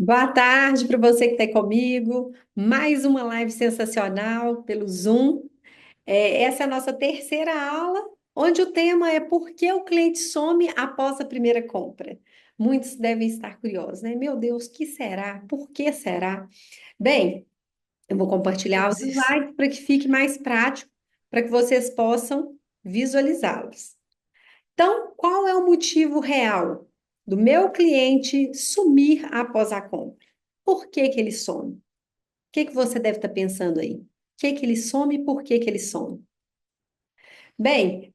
Boa tarde para você que está comigo. Mais uma live sensacional pelo Zoom. Essa é a nossa terceira aula, onde o tema é por que o cliente some após a primeira compra. Muitos devem estar curiosos, né? Meu Deus, o que será? Por que será? Bem, eu vou compartilhar os Vezes. slides para que fique mais prático, para que vocês possam visualizá-los. Então, qual é o motivo real do meu cliente sumir após a compra? Por que que ele some? O que que você deve estar pensando aí? Por que que ele some e por que que ele some? Bem,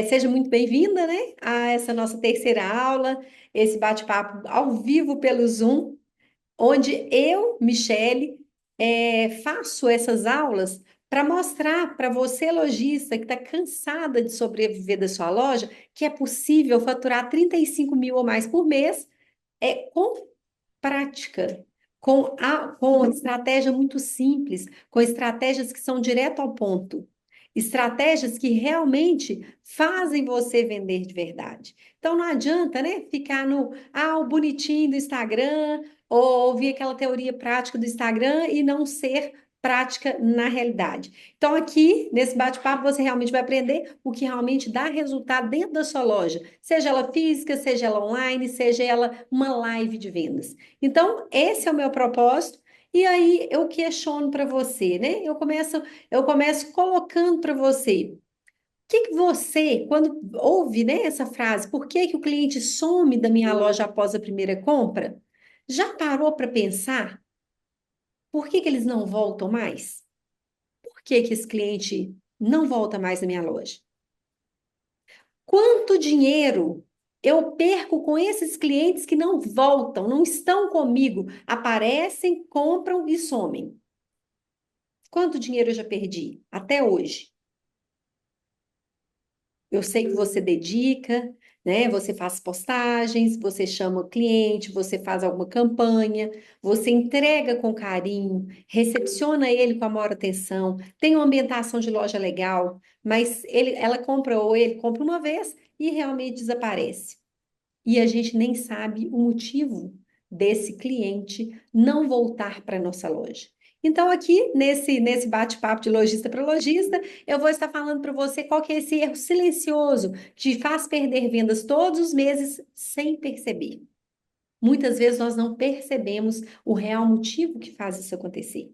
seja muito bem-vinda, né, a essa nossa terceira aula, esse bate-papo ao vivo pelo Zoom, onde eu, Michele, faço essas aulas para mostrar para você, lojista, que está cansada de sobreviver da sua loja, que é possível faturar 35 mil ou mais por mês, com prática, com estratégia muito simples, com estratégias que são direto ao ponto. Estratégias que realmente fazem você vender de verdade. Então não adianta, né, ficar no o bonitinho do Instagram ou ouvir aquela teoria prática do Instagram e não ser prática na realidade. Então aqui nesse bate-papo você realmente vai aprender o que realmente dá resultado dentro da sua loja, seja ela física, seja ela online, seja ela uma live de vendas. Então, esse é o meu propósito. E aí eu questiono para você, né? Eu começo colocando para você. O que que você, quando ouve, né, essa frase, por que que o cliente some da minha loja após a primeira compra? Já parou para pensar por que que eles não voltam mais? Por que que esse cliente não volta mais na minha loja? Quanto dinheiro eu perco com esses clientes que não voltam, não estão comigo, aparecem, compram e somem? Quanto dinheiro eu já perdi até hoje? Eu sei que você dedica, né? Você faz postagens, você chama o cliente, você faz alguma campanha, você entrega com carinho, recepciona ele com a maior atenção, tem uma ambientação de loja legal, mas ela compra ou ele compra uma vez e realmente desaparece. E a gente nem sabe o motivo desse cliente não voltar para a nossa loja. Então, aqui nesse bate-papo de lojista para lojista, eu vou estar falando para você qual que é esse erro silencioso que faz perder vendas todos os meses sem perceber. Muitas vezes nós não percebemos o real motivo que faz isso acontecer.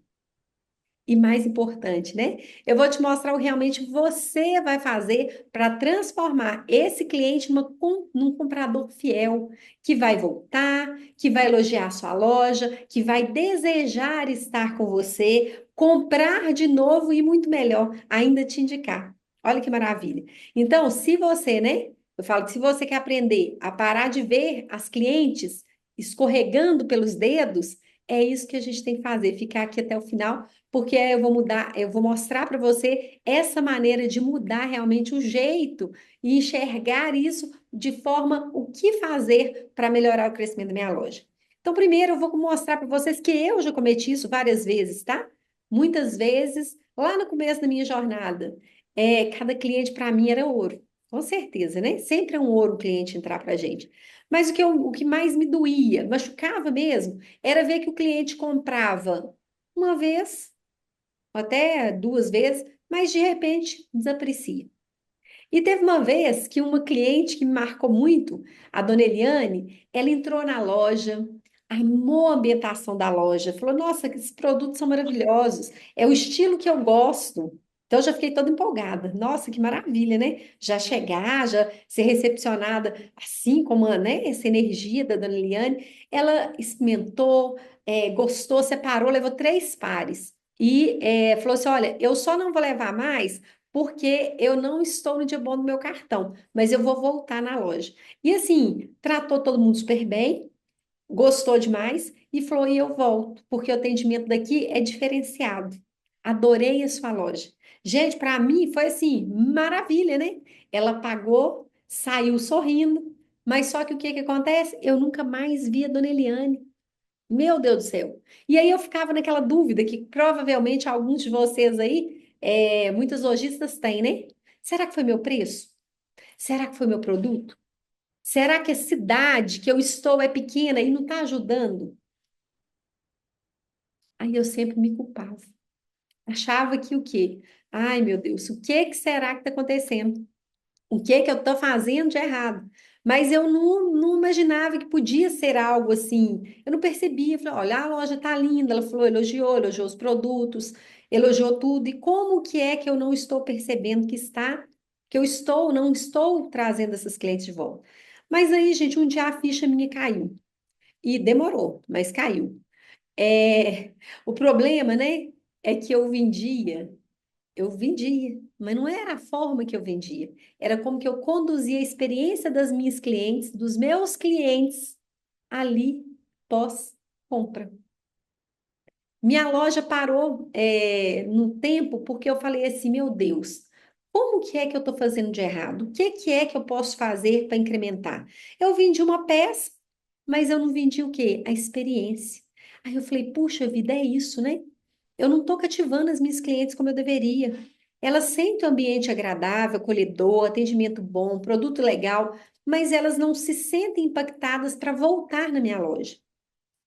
E mais importante, né? Eu vou te mostrar o que realmente você vai fazer para transformar esse cliente num comprador fiel, que vai voltar, que vai elogiar a sua loja, que vai desejar estar com você, comprar de novo e muito melhor, ainda te indicar. Olha que maravilha. Então, se você, né? Eu falo que se você quer aprender a parar de ver as clientes escorregando pelos dedos, é isso que a gente tem que fazer, ficar aqui até o final porque eu vou mudar, eu vou mostrar para você essa maneira de mudar realmente o jeito e enxergar isso de forma o que fazer para melhorar o crescimento da minha loja. Então, primeiro eu vou mostrar para vocês que eu já cometi isso várias vezes, tá? Muitas vezes, lá no começo da minha jornada, cada cliente para mim era ouro, com certeza, né? Sempre é um ouro o cliente entrar para a gente. Mas o que mais me doía, machucava mesmo, era ver que o cliente comprava uma vez, até duas vezes, mas de repente desaparecia. E teve uma vez que uma cliente que me marcou muito, a dona Eliane, ela entrou na loja, amou a ambientação da loja, falou: Nossa, esses produtos são maravilhosos, é o estilo que eu gosto. Então, eu já fiquei toda empolgada. Nossa, que maravilha, né? Já chegar, já ser recepcionada assim como, né, essa energia da dona Eliane. Ela experimentou, gostou, separou, levou três pares. E falou assim: Olha, eu só não vou levar mais porque eu não estou no dia bom do meu cartão, mas eu vou voltar na loja. E assim, tratou todo mundo super bem, gostou demais e falou: e eu volto, porque o atendimento daqui é diferenciado. Adorei a sua loja. Gente, para mim foi assim, maravilha, né? Ela pagou, saiu sorrindo, mas só que o que que acontece? Eu nunca mais vi a dona Eliane. Meu Deus do céu. E aí eu ficava naquela dúvida que provavelmente alguns de vocês aí, muitos lojistas têm, né? Será que foi meu preço? Será que foi meu produto? Será que a cidade que eu estou é pequena e não está ajudando? Aí eu sempre me culpava. Achava que o quê? Ai, meu Deus, o que que será que está acontecendo? O que que eu estou fazendo de errado? Mas eu não imaginava que podia ser algo assim. Eu não percebia. Eu falei, olha, a loja está linda. Ela falou, elogiou os produtos, elogiou tudo. E como que é que eu não estou percebendo que está, que eu estou, não estou trazendo essas clientes de volta? Mas aí, gente, um dia a ficha minha caiu. E demorou, mas caiu. É, o problema, né, é que eu vendia, mas não era a forma que eu vendia, era como que eu conduzia a experiência das minhas clientes, dos meus clientes ali pós-compra. Minha loja parou no tempo porque eu falei assim, meu Deus, como que é que eu estou fazendo de errado? O que é que eu posso fazer para incrementar? Eu vendi uma peça, mas eu não vendi o quê? A experiência. Aí eu falei, puxa vida, é isso, né? Eu não estou cativando as minhas clientes como eu deveria. Elas sentem um ambiente agradável, acolhedor, atendimento bom, produto legal, mas elas não se sentem impactadas para voltar na minha loja.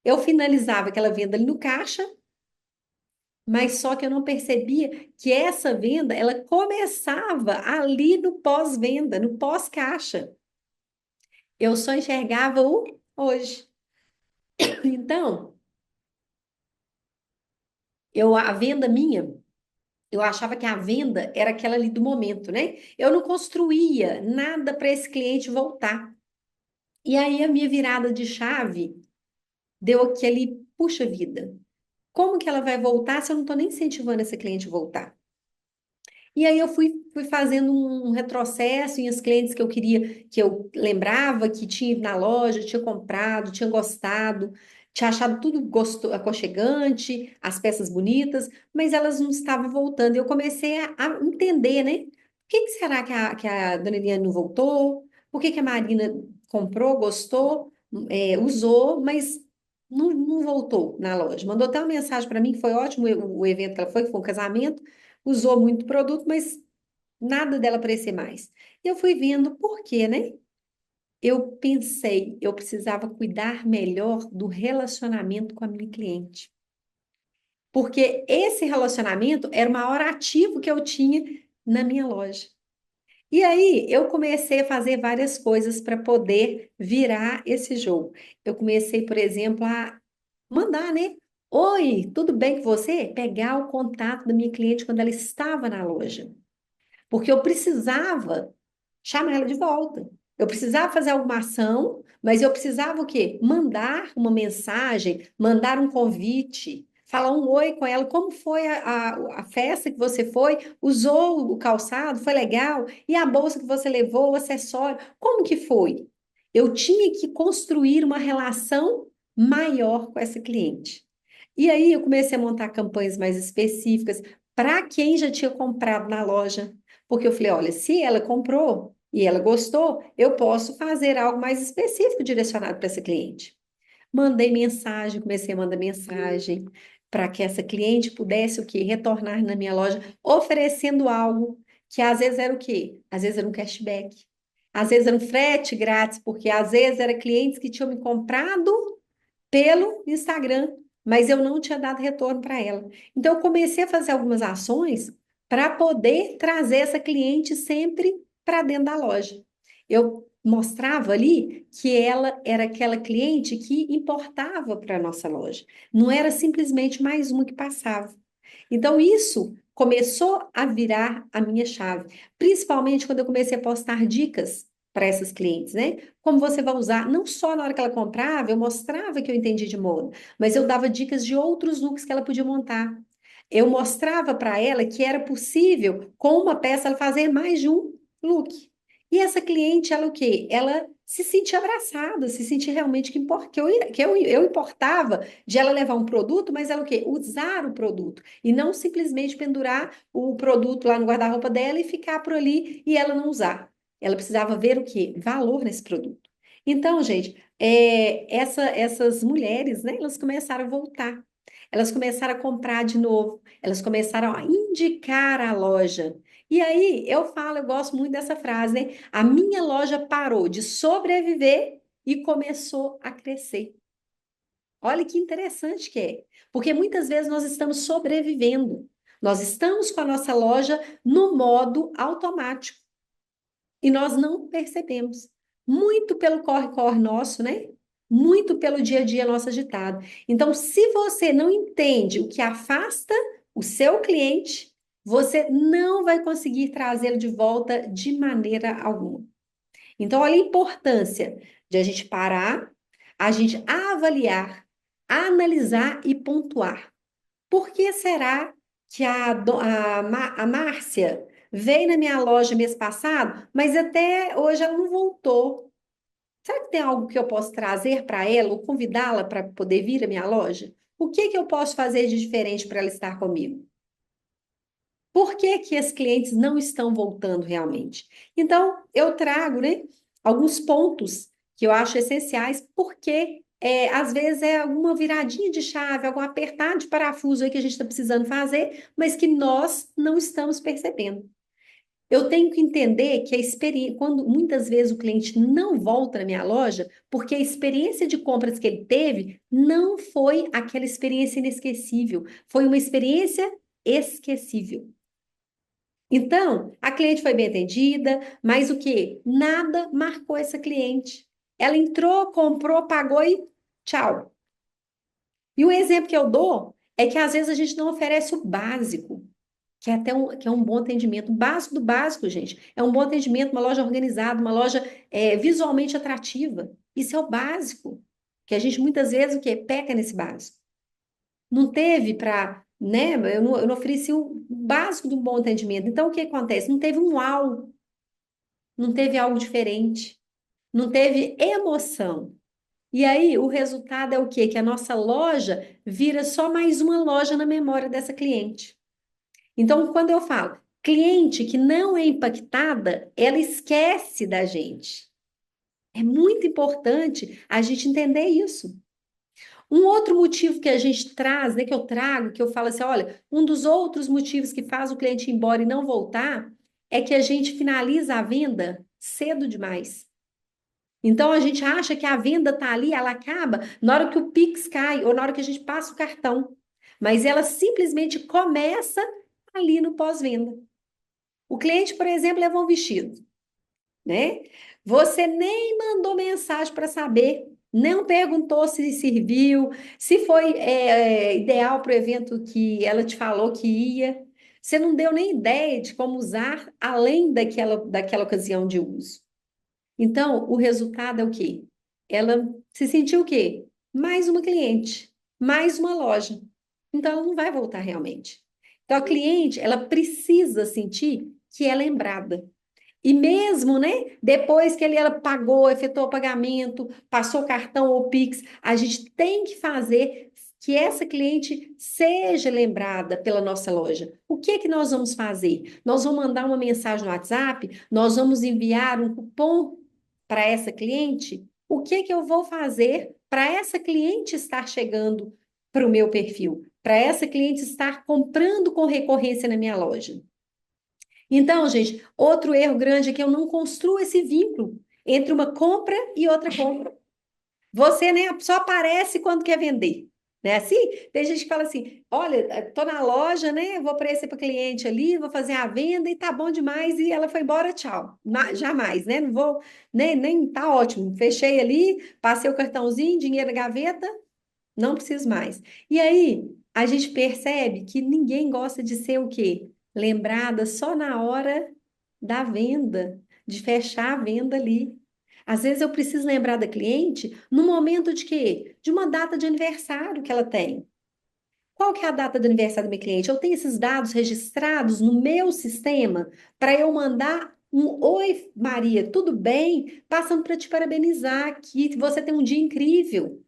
Eu finalizava aquela venda ali no caixa, mas só que eu não percebia que essa venda, ela começava ali no pós-venda, no pós-caixa. Eu só enxergava o hoje. Então, a venda minha, eu achava que a venda era aquela ali do momento, né? Eu não construía nada para esse cliente voltar. E aí a minha virada de chave deu aquele, puxa vida, como que ela vai voltar se eu não estou nem incentivando esse cliente a voltar? E aí eu fui fazendo um retrocesso em as clientes que eu queria, que eu lembrava que tinha ido na loja, tinha comprado, tinha gostado, tinha achado tudo aconchegante, as peças bonitas, mas elas não estavam voltando. Eu comecei a entender, né? Por que que será que a dona Eliane não voltou? Por que que a Marina comprou, gostou, usou, mas não voltou na loja? Mandou até uma mensagem para mim, que foi ótimo o evento que ela foi, que foi um casamento, usou muito produto, mas nada dela aparecer mais. E eu fui vendo por quê, né? Eu pensei, eu precisava cuidar melhor do relacionamento com a minha cliente. Porque esse relacionamento era o maior ativo que eu tinha na minha loja. E aí eu comecei a fazer várias coisas para poder virar esse jogo. Eu comecei, por exemplo, a mandar, né? Oi, tudo bem com você? Pegar o contato da minha cliente quando ela estava na loja. Porque eu precisava chamar ela de volta. Eu precisava fazer alguma ação, mas eu precisava o quê? Mandar uma mensagem, mandar um convite, falar um oi com ela. Como foi a festa que você foi? Usou o calçado? Foi legal? E a bolsa que você levou, o acessório? Como que foi? Eu tinha que construir uma relação maior com essa cliente. E aí eu comecei a montar campanhas mais específicas para quem já tinha comprado na loja. Porque eu falei, olha, se ela comprou e ela gostou, eu posso fazer algo mais específico direcionado para essa cliente. Mandei mensagem, comecei a mandar mensagem para que essa cliente pudesse o quê? Retornar na minha loja oferecendo algo que às vezes era o quê? Às vezes era um cashback. Às vezes era um frete grátis, porque às vezes era clientes que tinham me comprado pelo Instagram, mas eu não tinha dado retorno para ela. Então, eu comecei a fazer algumas ações para poder trazer essa cliente sempre para dentro da loja. Eu mostrava ali que ela era aquela cliente que importava para a nossa loja, não era simplesmente mais uma que passava. Então, isso começou a virar a minha chave, principalmente quando eu comecei a postar dicas para essas clientes, né? Como você vai usar, não só na hora que ela comprava, eu mostrava que eu entendi de moda, mas eu dava dicas de outros looks que ela podia montar. Eu mostrava para ela que era possível, com uma peça, ela fazer mais de um look. E essa cliente, ela o quê? Ela se sentia abraçada, se sentia realmente que eu importava de ela levar um produto, mas ela o quê? Usar o produto. E não simplesmente pendurar o produto lá no guarda-roupa dela e ficar por ali e ela não usar. Ela precisava ver o quê? Valor nesse produto. Então, gente, essas mulheres, né, elas começaram a voltar. Elas começaram a comprar de novo. Elas começaram a indicar a loja. E aí, eu falo, eu gosto muito dessa frase, né? A minha loja parou de sobreviver e começou a crescer. Olha que interessante que é. Porque muitas vezes nós estamos sobrevivendo. Nós estamos com a nossa loja no modo automático e nós não percebemos. Muito pelo corre-corre nosso, né? Muito pelo dia a dia nosso agitado. Então, se você não entende o que afasta o seu cliente, você não vai conseguir trazê-lo de volta de maneira alguma. Então, olha a importância de a gente parar, a gente avaliar, analisar e pontuar. Por que será que a Márcia veio na minha loja mês passado, mas até hoje ela não voltou? Será que tem algo que eu posso trazer para ela ou convidá-la para poder vir à minha loja? O que que eu posso fazer de diferente para ela estar comigo? Por que que as clientes não estão voltando realmente? Então, eu trago, né, alguns pontos que eu acho essenciais, porque às vezes é alguma viradinha de chave, algum apertar de parafuso aí que a gente está precisando fazer, mas que nós não estamos percebendo. Eu tenho que entender que a experiência, quando muitas vezes o cliente não volta na minha loja, porque a experiência de compras que ele teve não foi aquela experiência inesquecível, foi uma experiência esquecível. Então, a cliente foi bem atendida, mas o quê? Nada marcou essa cliente. Ela entrou, comprou, pagou e tchau. E o exemplo que eu dou é que às vezes a gente não oferece o básico, que é um bom atendimento. O básico do básico, gente. É um bom atendimento, uma loja organizada, uma loja visualmente atrativa. Isso é o básico. Que a gente muitas vezes o quê? Peca nesse básico. Não teve para, né? Eu não ofereci o básico de um bom atendimento. Então, o que acontece? Não teve um uau, não teve algo diferente, não teve emoção. E aí, o resultado é o quê? Que a nossa loja vira só mais uma loja na memória dessa cliente. Então, quando eu falo cliente que não é impactada, ela esquece da gente. É muito importante a gente entender isso. Um outro motivo que a gente traz, né, que eu trago, que eu falo assim, olha, um dos outros motivos que faz o cliente ir embora e não voltar é que a gente finaliza a venda cedo demais. Então a gente acha que a venda tá ali, ela acaba na hora que o Pix cai ou na hora que a gente passa o cartão. Mas ela simplesmente começa ali no pós-venda. O cliente, por exemplo, levou um vestido, né? Você nem mandou mensagem para saber, não perguntou se serviu, se foi ideal para o evento que ela te falou que ia. Você não deu nem ideia de como usar além daquela ocasião de uso. Então, o resultado é o quê? Ela se sentiu o quê? Mais uma cliente, mais uma loja. Então, ela não vai voltar realmente. Então, a cliente, ela precisa sentir que é lembrada. E mesmo, né, depois que ela pagou, efetuou o pagamento, passou o cartão ou Pix, a gente tem que fazer que essa cliente seja lembrada pela nossa loja. O que é que nós vamos fazer? Nós vamos mandar uma mensagem no WhatsApp, nós vamos enviar um cupom para essa cliente? O que é que eu vou fazer para essa cliente estar chegando para o meu perfil? Para essa cliente estar comprando com recorrência na minha loja? Então, gente, outro erro grande é que eu não construo esse vínculo entre uma compra e outra compra. Você, né, só aparece quando quer vender. Né? Assim, tem gente que fala assim: olha, tô na loja, né? Vou oferecer para cliente ali, vou fazer a venda e tá bom demais. E ela foi embora, tchau. Jamais, né? Não vou, nem tá ótimo. Fechei ali, passei o cartãozinho, dinheiro na gaveta, não preciso mais. E aí, a gente percebe que ninguém gosta de ser o quê? Lembrada só na hora da venda, de fechar a venda ali. Às vezes eu preciso lembrar da cliente no momento de quê? De uma data de aniversário que ela tem. Qual que é a data do aniversário da minha cliente? Eu tenho esses dados registrados no meu sistema para eu mandar um Oi, Maria, tudo bem? Passando para te parabenizar que você tem um dia incrível.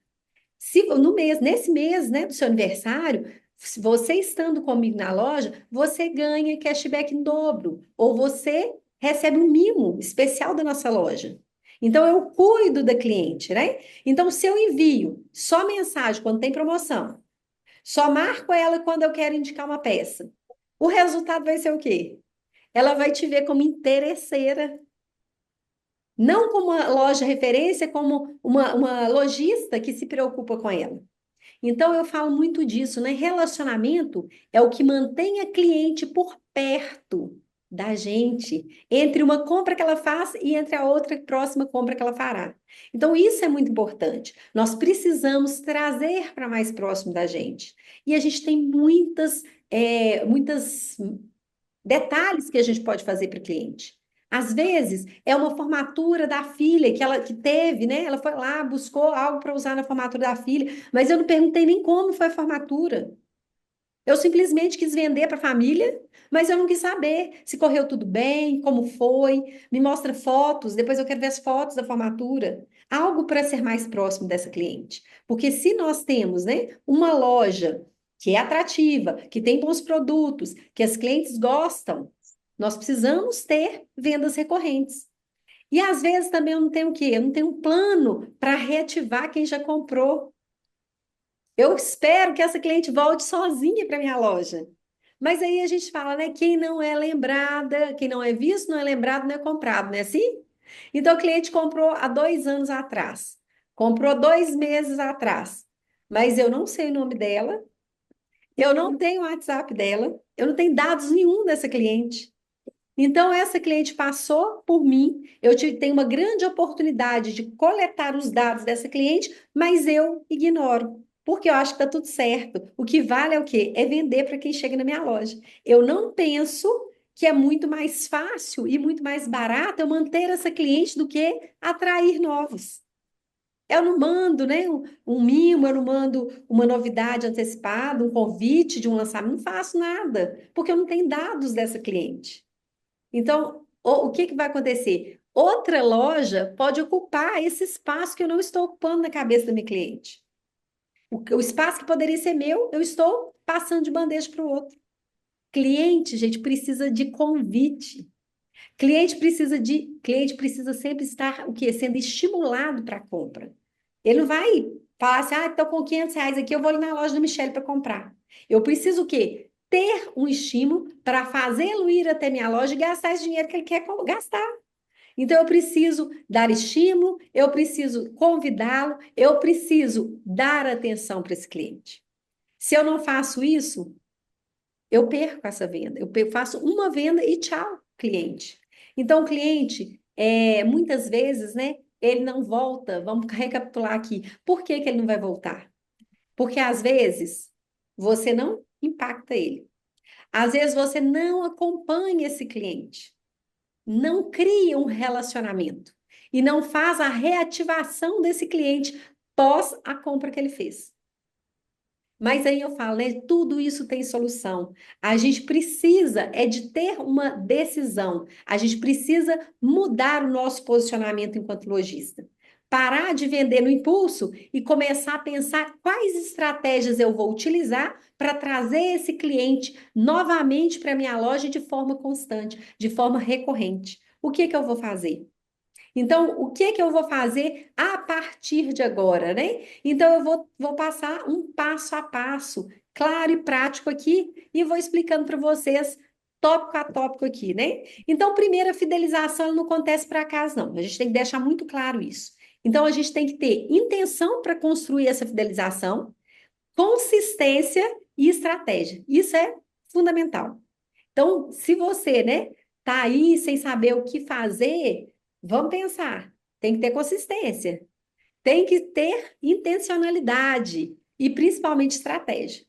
Se no mês, nesse mês, né, do seu aniversário, se você estando comigo na loja, você ganha cashback em dobro, ou você recebe um mimo especial da nossa loja. Então, eu cuido da cliente, né? Então, se eu envio só mensagem quando tem promoção, só marco ela quando eu quero indicar uma peça, o resultado vai ser o quê? Ela vai te ver como interesseira, não como uma loja referência, como uma lojista que se preocupa com ela. Então, eu falo muito disso, né? Relacionamento é o que mantém a cliente por perto da gente, entre uma compra que ela faz e entre a outra próxima compra que ela fará. Então, isso é muito importante. Nós precisamos trazer para mais próximo da gente. E a gente tem muitas detalhes que a gente pode fazer para o cliente. Às vezes, é uma formatura da filha que ela que teve, né? Ela foi lá, buscou algo para usar na formatura da filha, mas eu não perguntei nem como foi a formatura. Eu simplesmente quis vender para a família, mas eu não quis saber se correu tudo bem, como foi. Me mostra fotos, depois eu quero ver as fotos da formatura. Algo para ser mais próximo dessa cliente. Porque se nós temos, né, uma loja que é atrativa, que tem bons produtos, que as clientes gostam, nós precisamos ter vendas recorrentes. E às vezes também eu não tenho o quê? Eu não tenho um plano para reativar quem já comprou. Eu espero que essa cliente volte sozinha para minha loja. Mas aí a gente fala, né? Quem não é lembrada, quem não é visto, não é lembrado, não é comprado, não é assim? Então, o cliente comprou há 2 anos atrás, comprou 2 meses atrás, mas eu não sei o nome dela, eu não tenho o WhatsApp dela, eu não tenho dados nenhum dessa cliente. Então, essa cliente passou por mim, tenho uma grande oportunidade de coletar os dados dessa cliente, mas eu ignoro, porque eu acho que está tudo certo. O que vale é o quê? É vender para quem chega na minha loja. Eu não penso que é muito mais fácil e muito mais barato eu manter essa cliente do que atrair novos. Eu não mando, né, um mimo, eu não mando uma novidade antecipada, um convite de um lançamento, não faço nada, porque eu não tenho dados dessa cliente. Então, o que que vai acontecer? Outra loja pode ocupar esse espaço que eu não estou ocupando na cabeça da minha cliente. O espaço que poderia ser meu, eu estou passando de bandeja para o outro. Cliente, gente, precisa de convite. Cliente precisa sempre estar o quê? Sendo estimulado para a compra. Ele não vai falar assim, ah, estou com R$ 500 aqui, eu vou ali na loja da Michelle para comprar. Eu preciso o quê? Ter um estímulo para fazê-lo ir até minha loja e gastar esse dinheiro que ele quer gastar. Então, eu preciso dar estímulo, eu preciso convidá-lo, eu preciso dar atenção para esse cliente. Se eu não faço isso, eu perco essa venda. Faço uma venda e tchau, cliente. Então, o cliente, muitas vezes, né, ele não volta. Vamos recapitular aqui. Por que que ele não vai voltar? Porque às vezes você não impacta ele. Às vezes você não acompanha esse cliente, não cria um relacionamento e não faz a reativação desse cliente pós a compra que ele fez. Mas aí eu falo, né, tudo isso tem solução. A gente precisa de ter uma decisão. A gente precisa mudar o nosso posicionamento enquanto lojista. Parar de vender no impulso e começar a pensar quais estratégias eu vou utilizar para trazer esse cliente novamente para a minha loja de forma constante, de forma recorrente. O que que eu vou fazer? Então, o que que eu vou fazer a partir de agora, né? Então, eu vou passar um passo a passo, claro e prático aqui, e vou explicando para vocês, tópico a tópico aqui, né? Então, primeiro, a fidelização não acontece por acaso, não. A gente tem que deixar muito claro isso. Então, a gente tem que ter intenção para construir essa fidelização, consistência e estratégia. Isso é fundamental. Então, se você, né, tá aí sem saber o que fazer, vamos pensar. Tem que ter consistência, tem que ter intencionalidade e principalmente estratégia.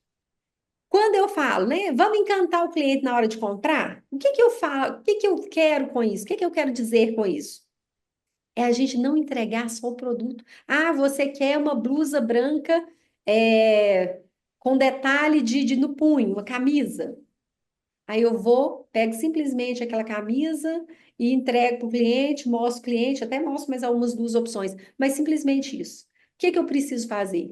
Quando eu falo, né, vamos encantar o cliente na hora de comprar, o que que eu falo? O que que eu quero com isso? O que que eu quero dizer com isso? É a gente não entregar só o produto. Ah, você quer uma blusa branca com detalhe no punho, uma camisa. Aí eu vou, pego simplesmente aquela camisa e entrego para o cliente, mostro o cliente, até mostro mais algumas duas opções, mas simplesmente isso. O que que eu preciso fazer?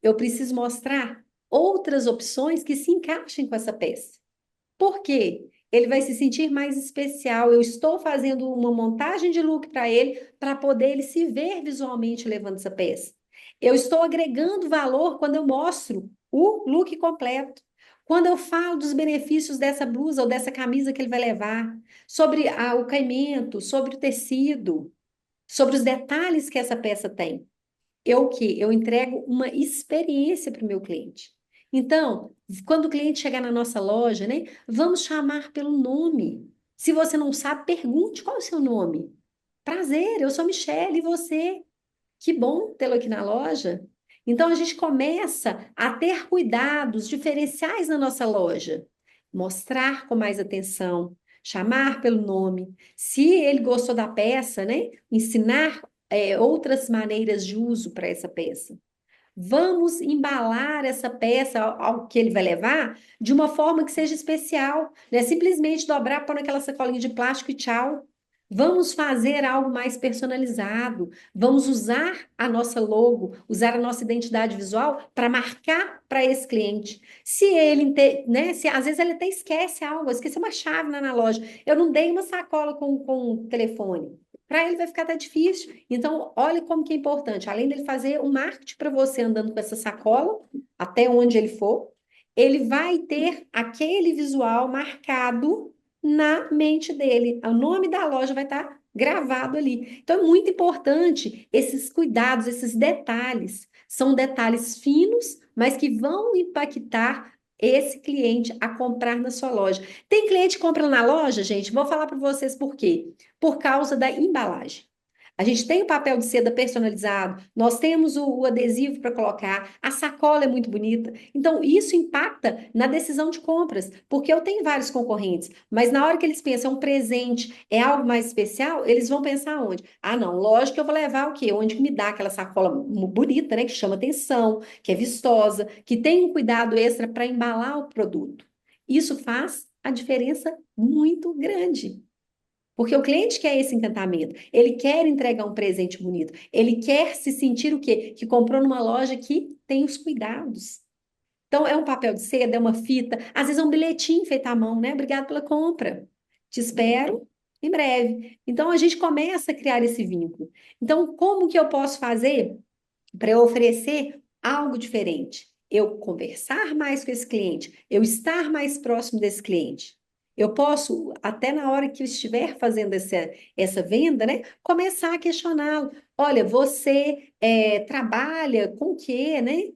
Eu preciso mostrar outras opções que se encaixem com essa peça. Por quê? Ele vai se sentir mais especial. Eu estou fazendo uma montagem de look para ele, para poder ele se ver visualmente levando essa peça. Eu estou agregando valor quando eu mostro o look completo. Quando eu falo dos benefícios dessa blusa ou dessa camisa que ele vai levar, sobre o caimento, sobre o tecido, sobre os detalhes que essa peça tem. o quê? Eu entrego uma experiência para o meu cliente. Então, quando o cliente chegar na nossa loja, né, vamos chamar pelo nome. Se você não sabe, pergunte qual é o seu nome. Prazer, eu sou Michelle, e você? Que bom tê-lo aqui na loja. Então, a gente começa a ter cuidados diferenciais na nossa loja. Mostrar com mais atenção, chamar pelo nome. Se ele gostou da peça, né? Ensinar outras maneiras de uso para essa peça. Vamos embalar essa peça ao que ele vai levar de uma forma que seja especial. Não é simplesmente dobrar, pôr naquela sacolinha de plástico e tchau. Vamos fazer algo mais personalizado. Vamos usar a nossa logo, usar a nossa identidade visual para marcar para esse cliente. Se ele, né, se às vezes ele até esquece algo, esqueceu uma chave lá na loja. Eu não dei uma sacola com telefone. Para ele vai ficar até difícil. Então, olha como que é importante. Além dele fazer o marketing para você andando com essa sacola, até onde ele for, ele vai ter aquele visual marcado na mente dele. O nome da loja vai estar gravado ali. Então, é muito importante esses cuidados, esses detalhes. São detalhes finos, mas que vão impactar esse cliente a comprar na sua loja. Tem cliente que compra na loja, gente? Vou falar para vocês por quê. Por causa da embalagem. A gente tem o papel de seda personalizado, nós temos o adesivo para colocar, a sacola é muito bonita. Então, isso impacta na decisão de compras, porque eu tenho vários concorrentes, mas na hora que eles pensam, é um presente, é algo mais especial, eles vão pensar onde? Ah, não, lógico que eu vou levar o quê? Onde que me dá aquela sacola bonita, né, que chama atenção, que é vistosa, que tem um cuidado extra para embalar o produto. Isso faz a diferença muito grande. Porque o cliente quer esse encantamento, ele quer entregar um presente bonito, ele quer se sentir o quê? Que comprou numa loja que tem os cuidados. Então, é um papel de seda, é uma fita, às vezes é um bilhetinho feito à mão, né? Obrigado pela compra. Te espero em breve. Então, a gente começa a criar esse vínculo. Então, como que eu posso fazer para eu oferecer algo diferente? Eu conversar mais com esse cliente, eu estar mais próximo desse cliente. Eu posso, até na hora que eu estiver fazendo essa venda, né, começar a questioná-lo. Olha, você trabalha com o quê, né?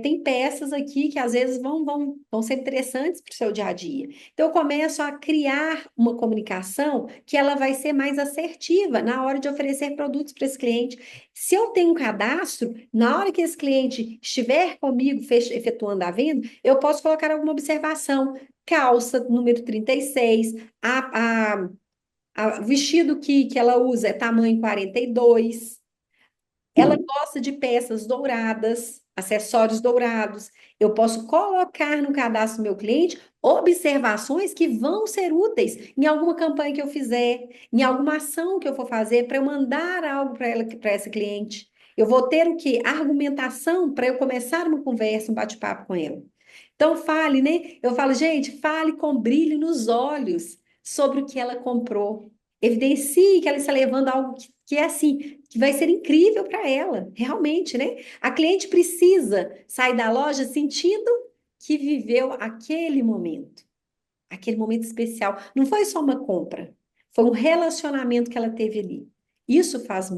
Tem peças aqui que às vezes vão ser interessantes para o seu dia a dia. Então, eu começo a criar uma comunicação que ela vai ser mais assertiva na hora de oferecer produtos para esse cliente. Se eu tenho um cadastro, na hora que esse cliente estiver comigo efetuando a venda, eu posso colocar alguma observação. Calça número 36, o vestido que ela usa é tamanho 42. Ela gosta de peças douradas, acessórios dourados. Eu posso colocar no cadastro do meu cliente observações que vão ser úteis em alguma campanha que eu fizer, em alguma ação que eu for fazer para eu mandar algo para ela, para essa cliente. Eu vou ter o quê? Argumentação para eu começar uma conversa, um bate-papo com ela. Então, fale, né? Eu falo, gente, fale com brilho nos olhos sobre o que ela comprou. Evidencie que ela está levando algo que é assim, que vai ser incrível para ela, realmente, né? A cliente precisa sair da loja sentindo que viveu aquele momento especial. Não foi só uma compra, foi um relacionamento que ela teve ali. Isso faz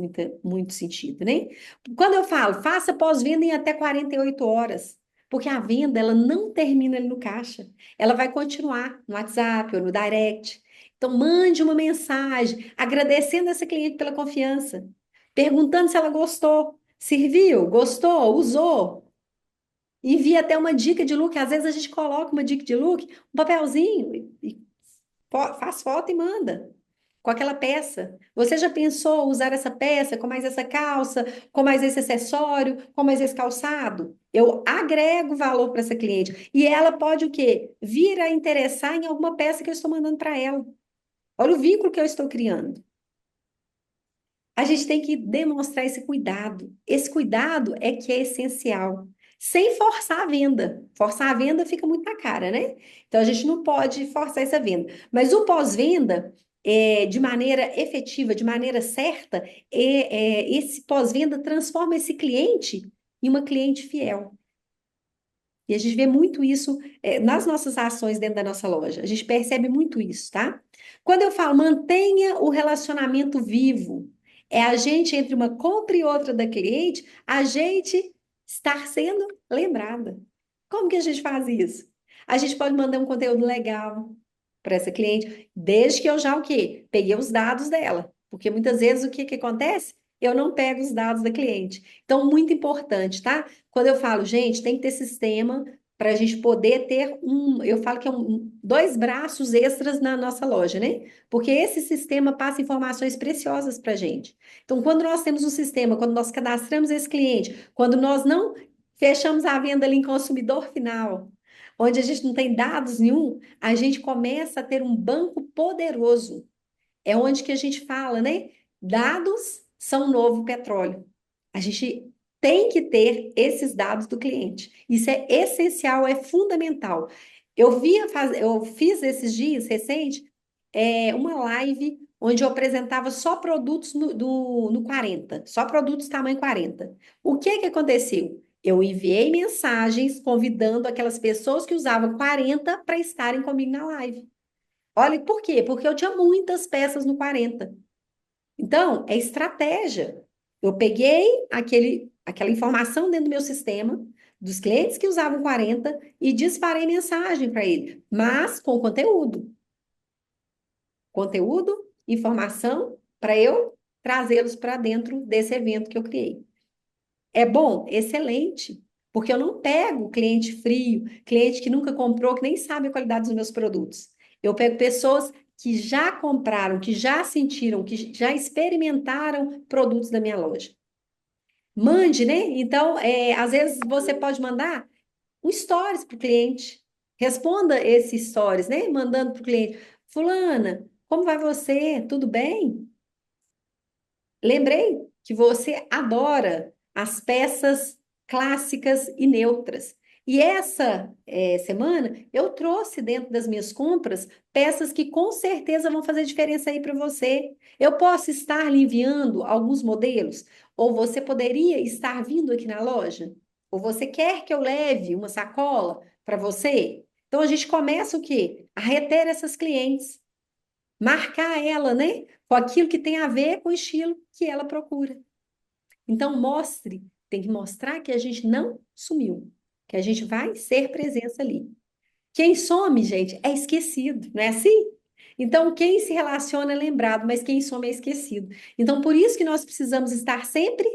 muito sentido, né? Quando eu falo, faça pós-venda em até 48 horas, porque a venda ela não termina ali no caixa, ela vai continuar no WhatsApp ou no direct. Então, mande uma mensagem agradecendo essa cliente pela confiança, perguntando se ela gostou, serviu, gostou, usou. Envia até uma dica de look. Às vezes a gente coloca uma dica de look, um papelzinho, e faz foto e manda com aquela peça. Você já pensou usar essa peça com mais essa calça, com mais esse acessório, com mais esse calçado? Eu agrego valor para essa cliente. E ela pode o quê? Vir a interessar em alguma peça que eu estou mandando para ela. Olha o vínculo que eu estou criando. A gente tem que demonstrar esse cuidado. Esse cuidado é que é essencial. Sem forçar a venda. Forçar a venda fica muito na cara, né? Então a gente não pode forçar essa venda. Mas o pós-venda, de maneira efetiva, de maneira certa, esse pós-venda transforma esse cliente em uma cliente fiel. E a gente vê muito isso, nas nossas ações dentro da nossa loja. A gente percebe muito isso, tá? Quando eu falo mantenha o relacionamento vivo, É a gente, entre uma compra e outra da cliente, a gente estar sendo lembrada. Como que a gente faz isso? A gente pode mandar um conteúdo legal para essa cliente, desde que eu já o quê? Peguei os dados dela. Porque muitas vezes o que que acontece? Eu não pego os dados da cliente. Então, muito importante, tá? Quando eu falo, gente, tem que ter sistema para a gente poder ter eu falo que é dois braços extras na nossa loja, né? Porque esse sistema passa informações preciosas para a gente. Então, quando nós temos um sistema, quando nós cadastramos esse cliente, quando nós não fechamos a venda ali em consumidor final, onde a gente não tem dados nenhum, a gente começa a ter um banco poderoso. É onde que a gente fala, né? Dados são o novo petróleo. A gente tem que ter esses dados do cliente. Isso é essencial, é fundamental. Eu fiz esses dias recente uma live onde eu apresentava só produtos no 40, só produtos tamanho 40. O que que aconteceu? Eu enviei mensagens convidando aquelas pessoas que usavam 40 para estarem comigo na live. Olha, por quê? Porque eu tinha muitas peças no 40. Então, é estratégia. Eu peguei aquela informação dentro do meu sistema, dos clientes que usavam 40, e disparei mensagem para ele, mas com conteúdo. Conteúdo, informação, para eu trazê-los para dentro desse evento que eu criei. É bom? Excelente. Porque eu não pego cliente frio, cliente que nunca comprou, que nem sabe a qualidade dos meus produtos. Eu pego pessoas que já compraram, que já sentiram, que já experimentaram produtos da minha loja. Mande, né? Então, às vezes você pode mandar um stories para o cliente. Responda esses stories, né? Mandando para o cliente. Fulana, como vai você? Tudo bem? Lembrei que você adora as peças clássicas e neutras. E essa semana eu trouxe dentro das minhas compras peças que com certeza vão fazer diferença aí para você. Eu posso estar lhe enviando alguns modelos? Ou você poderia estar vindo aqui na loja? Ou você quer que eu leve uma sacola para você? Então a gente começa o quê? A reter essas clientes, marcar ela, né? Com aquilo que tem a ver com o estilo que ela procura. Então, mostre, tem que mostrar que a gente não sumiu, que a gente vai ser presença ali. Quem some, gente, é esquecido, não é assim? Então, quem se relaciona é lembrado, mas quem some é esquecido. Então, por isso que nós precisamos estar sempre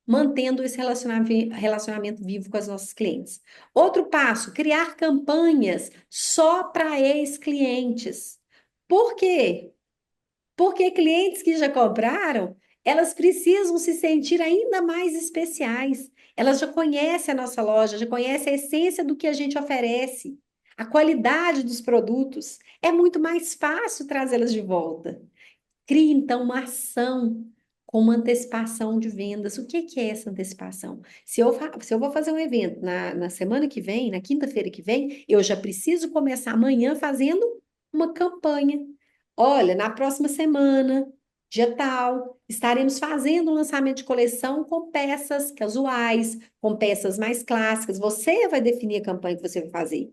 mantendo esse relacionamento vivo com as nossas clientes. Outro passo, criar campanhas só para ex-clientes. Por quê? Porque clientes que já compraram, elas precisam se sentir ainda mais especiais. Elas já conhecem a nossa loja, já conhecem a essência do que a gente oferece, a qualidade dos produtos. É muito mais fácil trazê-las de volta. Crie, então, uma ação com uma antecipação de vendas. O que que é essa antecipação? Se eu vou fazer um evento na semana que vem, na quinta-feira que vem, eu já preciso começar amanhã fazendo uma campanha. Olha, na próxima semana, dia tal, estaremos fazendo um lançamento de coleção com peças casuais, com peças mais clássicas. Você vai definir a campanha que você vai fazer.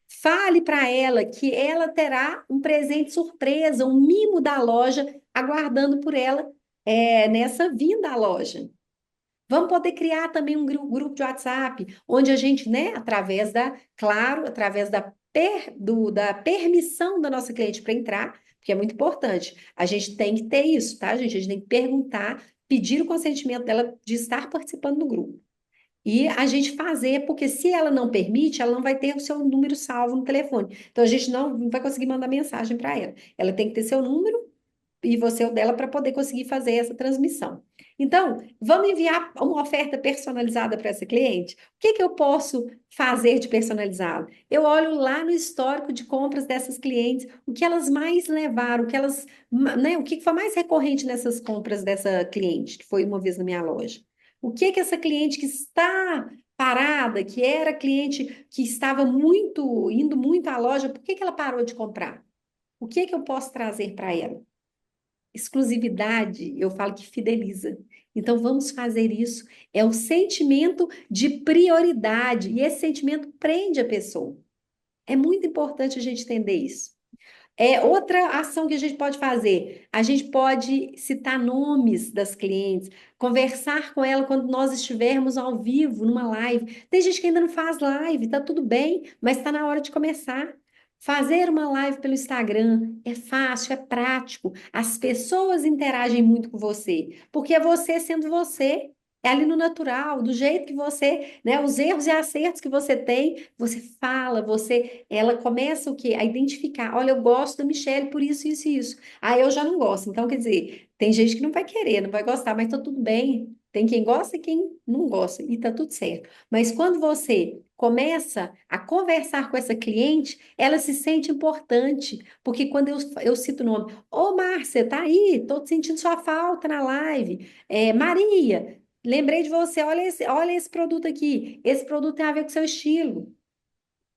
Fale para ela que ela terá um presente surpresa, um mimo da loja aguardando por ela nessa vinda à loja. Vamos poder criar também um grupo de WhatsApp, onde a gente, né, claro, através da permissão da nossa cliente para entrar, porque é muito importante. A gente tem que ter isso, tá, gente? A gente tem que perguntar, pedir o consentimento dela de estar participando do grupo. E a gente fazer, porque se ela não permite, ela não vai ter o seu número salvo no telefone. Então a gente não vai conseguir mandar mensagem para ela. Ela tem que ter seu número e você o dela para poder conseguir fazer essa transmissão. Então, vamos enviar uma oferta personalizada para essa cliente? O que que eu posso fazer de personalizado? Eu olho lá no histórico de compras dessas clientes, o que elas mais levaram, o que foi mais recorrente nessas compras dessa cliente, que foi uma vez na minha loja. O que que essa cliente que está parada, que era cliente que estava indo muito à loja, por que que ela parou de comprar? O que que eu posso trazer para ela? Exclusividade, eu falo que fideliza. Então, vamos fazer isso. É o sentimento de prioridade, e esse sentimento prende a pessoa. É muito importante a gente entender isso. É outra ação que a gente pode fazer. A gente pode citar nomes das clientes, conversar com ela quando nós estivermos ao vivo, numa live. Tem gente que ainda não faz live, tá tudo bem, mas está na hora de começar. Fazer uma live pelo Instagram é fácil, é prático. As pessoas interagem muito com você, porque é você sendo você. É ali no natural, do jeito que você, né, os erros e acertos que você tem, você fala, ela começa o quê? A identificar. Olha, eu gosto da Michelle por isso, isso e isso. Ah, eu já não gosto. Então, quer dizer, tem gente que não vai querer, não vai gostar, mas tá tudo bem. Tem quem gosta e quem não gosta, e tá tudo certo. Mas quando você começa a conversar com essa cliente, ela se sente importante, porque quando eu cito o nome, ô Márcia, tá aí, tô sentindo sua falta na live. Maria, lembrei de você, olha esse produto aqui. Esse produto tem a ver com o seu estilo.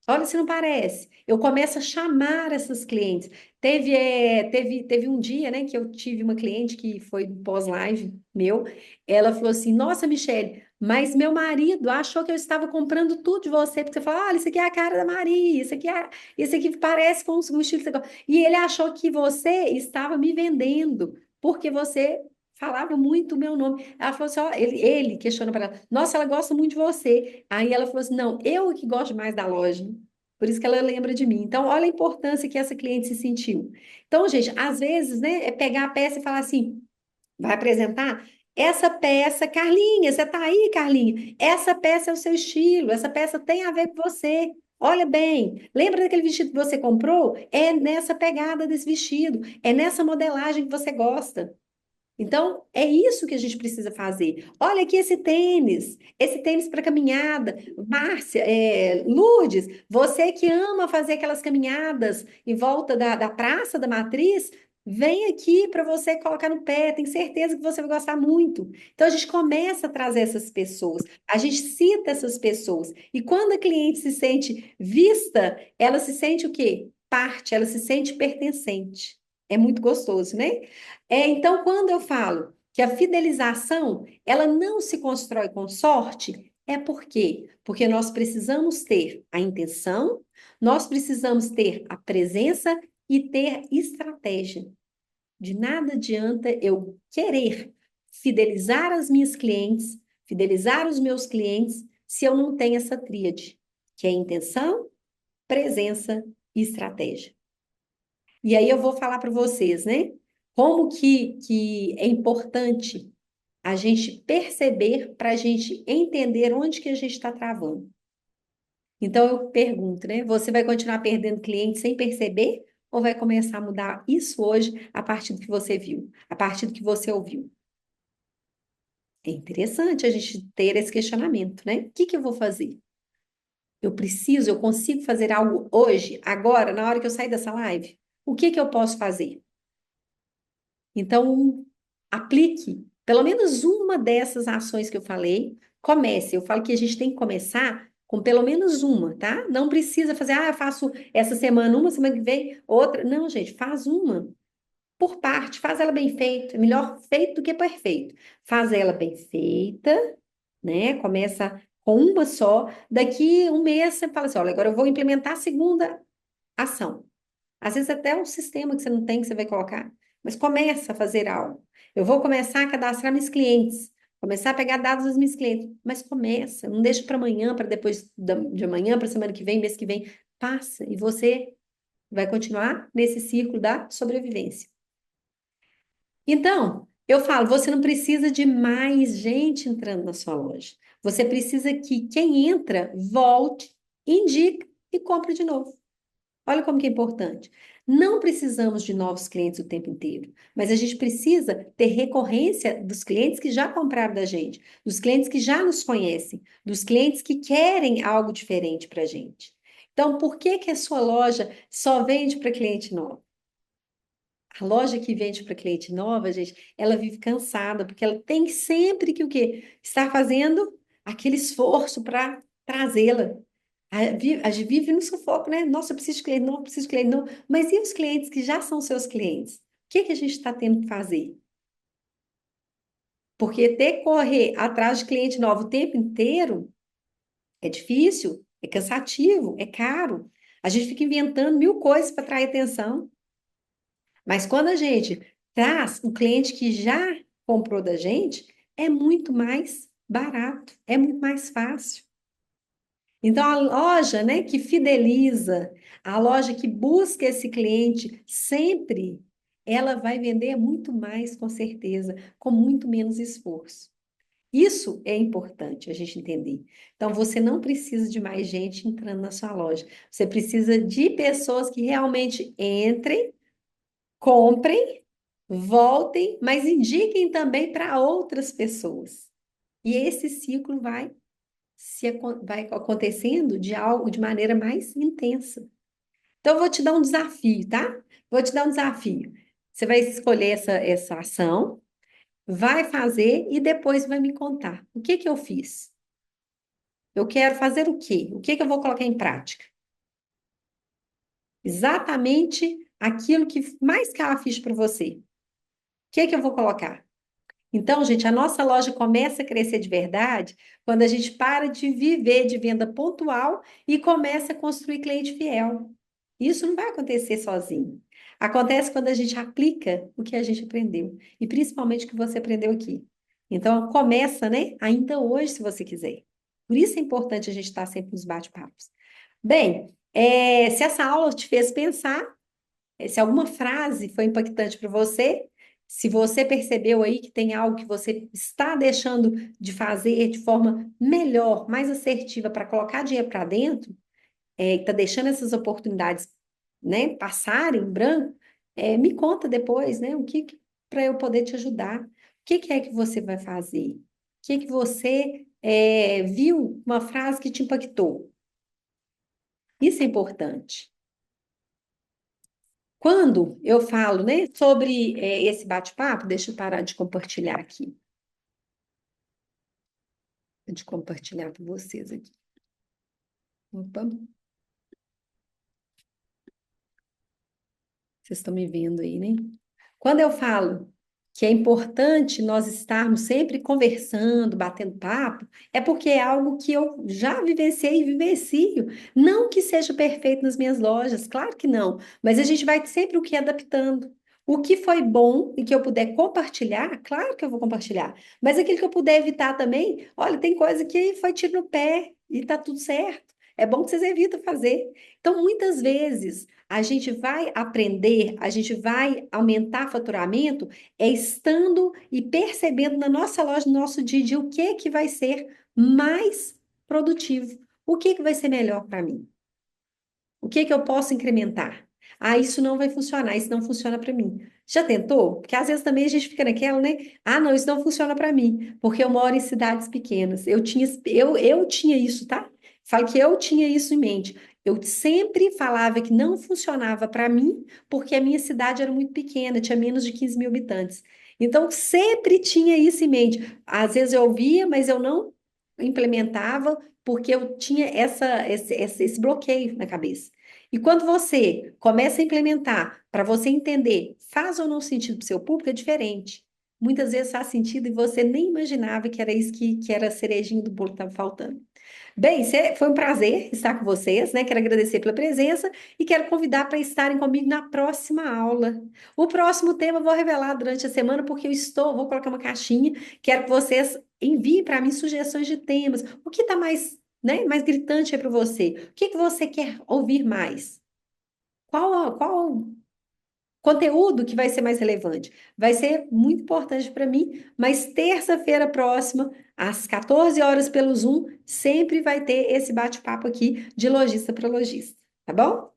Olha se não parece. Eu começo a chamar essas clientes. Teve um dia, né, que eu tive uma cliente que foi do pós-live meu. Ela falou assim: Nossa, Michele, mas meu marido achou que eu estava comprando tudo de você, porque você falou: Olha, isso aqui é a cara da Maria, isso aqui parece com um estilo que você gosta. E ele achou que você estava me vendendo, porque você falava muito o meu nome. Ela falou assim: ó, ele questionou para ela: Nossa, ela gosta muito de você. Aí ela falou assim: Não, eu que gosto mais da loja. Por isso que ela lembra de mim. Então, olha a importância que essa cliente se sentiu. Então, gente, às vezes, né, é pegar a peça e falar assim: vai apresentar essa peça, Carlinha, você tá aí, Carlinha? Essa peça é o seu estilo, essa peça tem a ver com você. Olha bem, lembra daquele vestido que você comprou? É nessa pegada desse vestido, é nessa modelagem que você gosta. Então, é isso que a gente precisa fazer. Olha aqui esse tênis para caminhada. Márcia, Lourdes, você que ama fazer aquelas caminhadas em volta da Praça da Matriz, vem aqui para você colocar no pé, tenho certeza que você vai gostar muito. Então, a gente começa a trazer essas pessoas, a gente cita essas pessoas. E quando a cliente se sente vista, ela se sente o quê? Parte, ela se sente pertencente. É muito gostoso, né? Então, quando eu falo que a fidelização, ela não se constrói com sorte, é por quê? Porque nós precisamos ter a intenção, nós precisamos ter a presença e ter estratégia. De nada adianta eu querer fidelizar as minhas clientes, fidelizar os meus clientes, se eu não tenho essa tríade, que é intenção, presença e estratégia. E aí eu vou falar para vocês, né? Como que é importante a gente perceber para a gente entender onde que a gente está travando. Então eu pergunto, né? Você vai continuar perdendo clientes sem perceber? Ou vai começar a mudar isso hoje a partir do que você viu, a partir do que você ouviu? É interessante a gente ter esse questionamento, né? O que que eu vou fazer? Eu consigo fazer algo hoje, agora, na hora que eu sair dessa live? O que que eu posso fazer? Então, aplique pelo menos uma dessas ações que eu falei. Comece. Eu falo que a gente tem que começar com pelo menos uma, tá? Não precisa fazer, eu faço essa semana uma, semana que vem outra. Não, gente, faz uma por parte, faz ela bem feita. É melhor feito do que perfeito. Faz ela bem feita, né? Começa com uma só. Daqui um mês você fala assim: olha, agora eu vou implementar a segunda ação. Às vezes até um sistema que você não tem que você vai colocar, mas começa a fazer algo. Eu vou começar a cadastrar meus clientes, começar a pegar dados dos meus clientes, mas começa, não deixa para amanhã, para depois de amanhã, para semana que vem, mês que vem, passa e você vai continuar nesse círculo da sobrevivência. Então, eu falo, você não precisa de mais gente entrando na sua loja. Você precisa que quem entra volte, indique e compre de novo. Olha como que é importante. Não precisamos de novos clientes o tempo inteiro, mas a gente precisa ter recorrência dos clientes que já compraram da gente, dos clientes que já nos conhecem, dos clientes que querem algo diferente para a gente. Então, por que que a sua loja só vende para cliente novo? A loja que vende para cliente nova, gente, ela vive cansada, porque ela tem sempre que o quê? Estar fazendo aquele esforço para trazê-la. A gente vive no sufoco, né? Nossa, eu preciso de cliente, não, eu preciso de cliente, não. Mas e os clientes que já são seus clientes? O que que a gente está tendo que fazer? Porque ter que correr atrás de cliente novo o tempo inteiro é difícil, é cansativo, é caro. A gente fica inventando mil coisas para atrair atenção. Mas quando a gente traz o cliente que já comprou da gente, é muito mais barato, é muito mais fácil. Então, a loja, né, que fideliza, a loja que busca esse cliente sempre, ela vai vender muito mais, com certeza, com muito menos esforço. Isso é importante a gente entender. Então, você não precisa de mais gente entrando na sua loja. Você precisa de pessoas que realmente entrem, comprem, voltem, mas indiquem também para outras pessoas. E esse ciclo vai acontecendo de algo de maneira mais intensa. Então, eu vou te dar um desafio, tá? Vou te dar um desafio. Você vai escolher essa ação, vai fazer e depois vai me contar. O que que eu fiz? Eu quero fazer o quê? O que que eu vou colocar em prática? Exatamente aquilo que mais caiu a ficha para você. O que que eu vou colocar? Então, gente, a nossa loja começa a crescer de verdade quando a gente para de viver de venda pontual e começa a construir cliente fiel. Isso não vai acontecer sozinho. Acontece quando a gente aplica o que a gente aprendeu, e principalmente o que você aprendeu aqui. Então, começa, né? Ainda hoje, se você quiser. Por isso é importante a gente estar sempre nos bate-papos. Bem, se essa aula te fez pensar, se alguma frase foi impactante para você, se você percebeu aí que tem algo que você está deixando de fazer de forma melhor, mais assertiva para colocar dinheiro para dentro, está deixando essas oportunidades, né, passarem em branco, me conta depois, né, o que, para eu poder te ajudar. O que, que é que você vai fazer? O que que você viu uma frase que te impactou? Isso é importante. Quando eu falo, né, sobre esse bate-papo, deixa eu parar de compartilhar aqui, de compartilhar com vocês aqui. Opa, vocês estão me vendo aí, né? Quando eu falo que é importante nós estarmos sempre conversando, batendo papo, é porque é algo que eu já vivenciei e vivencio. Não que seja perfeito nas minhas lojas, claro que não, mas a gente vai sempre o que adaptando. O que foi bom e que eu puder compartilhar, claro que eu vou compartilhar. Mas aquilo que eu puder evitar também, olha, tem coisa que foi tiro no pé e tá tudo certo. É bom que vocês evitam fazer. Então, muitas vezes, a gente vai aprender, a gente vai aumentar faturamento estando e percebendo na nossa loja, no nosso dia a dia, o que que vai ser mais produtivo, o que que vai ser melhor para mim, o que que eu posso incrementar. Ah, isso não vai funcionar, isso não funciona para mim. Já tentou? Porque às vezes também a gente fica naquela, né? Ah, não, isso não funciona para mim, porque eu moro em cidades pequenas. Eu tinha isso, tá? Falo que eu tinha isso em mente. Eu sempre falava que não funcionava para mim, porque a minha cidade era muito pequena, tinha menos de 15 mil habitantes. Então, sempre tinha isso em mente. Às vezes eu ouvia, mas eu não implementava, porque eu tinha esse bloqueio na cabeça. E quando você começa a implementar, para você entender, faz ou não sentido para o seu público, é diferente. Muitas vezes faz sentido e você nem imaginava que era isso que era a cerejinha do bolo que estava faltando. Bem, foi um prazer estar com vocês, né? Quero agradecer pela presença e quero convidar para estarem comigo na próxima aula. O próximo tema eu vou revelar durante a semana, porque vou colocar uma caixinha, quero que vocês enviem para mim sugestões de temas. O que está mais, né, mais gritante aí para você? O que que você quer ouvir mais? Qual conteúdo que vai ser mais relevante? Vai ser muito importante para mim, mas terça-feira próxima, às 14 horas pelo Zoom, sempre vai ter esse bate-papo aqui de lojista para lojista, tá bom?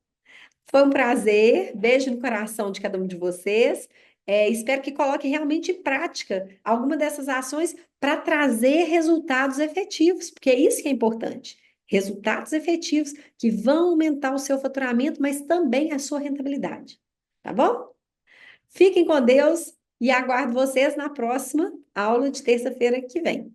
Foi um prazer, beijo no coração de cada um de vocês. Espero que coloque realmente em prática alguma dessas ações para trazer resultados efetivos, porque é isso que é importante. Resultados efetivos que vão aumentar o seu faturamento, mas também a sua rentabilidade. Tá bom? Fiquem com Deus e aguardo vocês na próxima aula de terça-feira que vem.